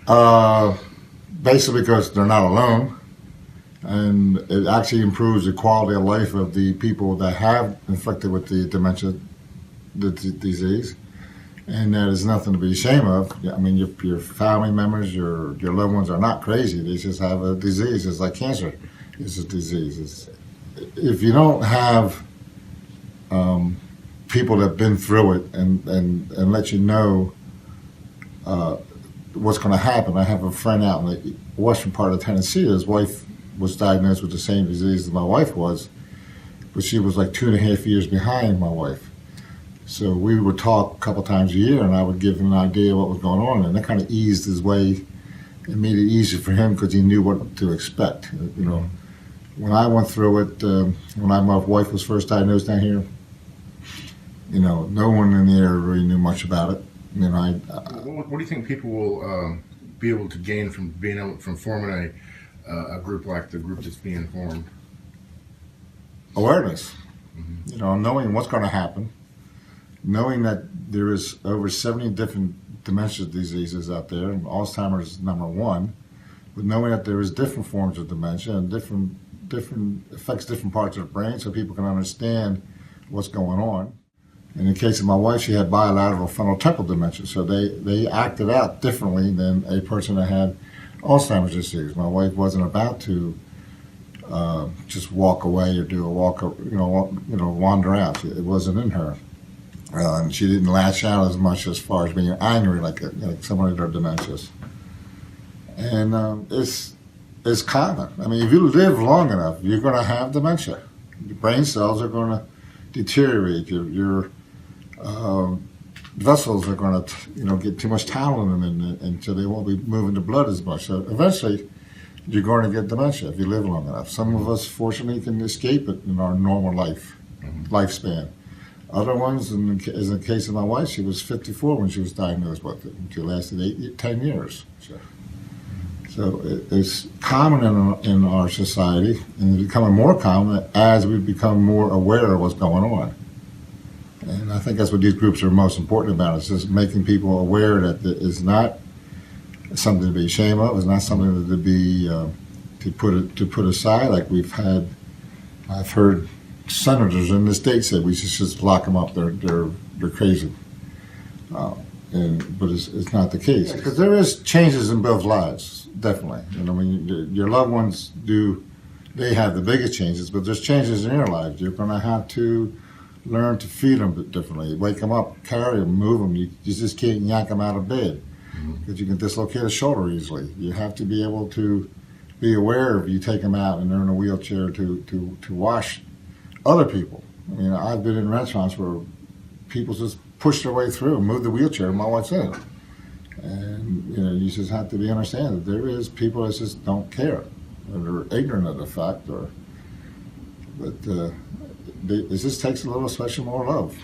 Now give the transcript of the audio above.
Uh, Basically because they're not alone, and it actually improves the quality of life of the people that have inflicted with the dementia disease, and that is nothing to be ashamed of. I mean, your family members, your loved ones are not crazy. They just have a disease. It's like cancer. It's a disease. If you don't have people that have been through it and let you know what's going to happen. I have a friend out in the western part of Tennessee. His wife was diagnosed with the same disease as my wife was, but she was like 2.5 years behind my wife. So we would talk a couple times a year, and I would give him an idea of what was going on, and that kind of eased his way. It made it easier for him because he knew what to expect. You know, when I went through it, when my wife was first diagnosed down here, you know, no one in the area really knew much about it. You know, what do you think people will be able to gain from forming a group like the group that's being formed? Awareness. Mm-hmm. You know, knowing what's going to happen, knowing that there is over 70 different dementia diseases out there, and Alzheimer's is number one, but knowing that there is different forms of dementia and different affects different parts of the brain, so people can understand what's going on. In the case of my wife, she had bilateral frontotemporal dementia, so they acted out differently than a person that had Alzheimer's disease. My wife wasn't about to just walk away or do a walk, wander out. It wasn't in her, and she didn't lash out as much as far as being angry like someone with their dementias. And it's common. I mean, if you live long enough, you're going to have dementia. Your brain cells are going to deteriorate. Your vessels are going to, get too much towel in them, and so they won't be moving the blood as much. So eventually, you're going to get dementia if you live long enough. Some of us, fortunately, can escape it in our normal lifespan. Other ones, as in the case of my wife, she was 54 when she was diagnosed with it. She lasted 10 years. So it's common in our society, and it's becoming more common as we become more aware of what's going on. And I think that's what these groups are most important about. It's just making people aware that it's not something to be ashamed of. It's not something to be to put aside. Like I've heard senators in the state say we should just lock them up. They're crazy. But it's not the case, because there is changes in both lives, definitely. And I mean, your loved ones they have the biggest changes, but there's changes in your lives. You're going to have to learn to feed them differently, wake them up, carry them, move them. You just can't yank them out of bed, because you can dislocate a shoulder easily. You have to be able to be aware if you take them out and they're in a wheelchair to wash other people. I mean, I've been in restaurants where people just push their way through and move the wheelchair, and my wife's in it. And you just have to understand that there is people that just don't care, or they're ignorant of the fact, but it just takes a little special more love.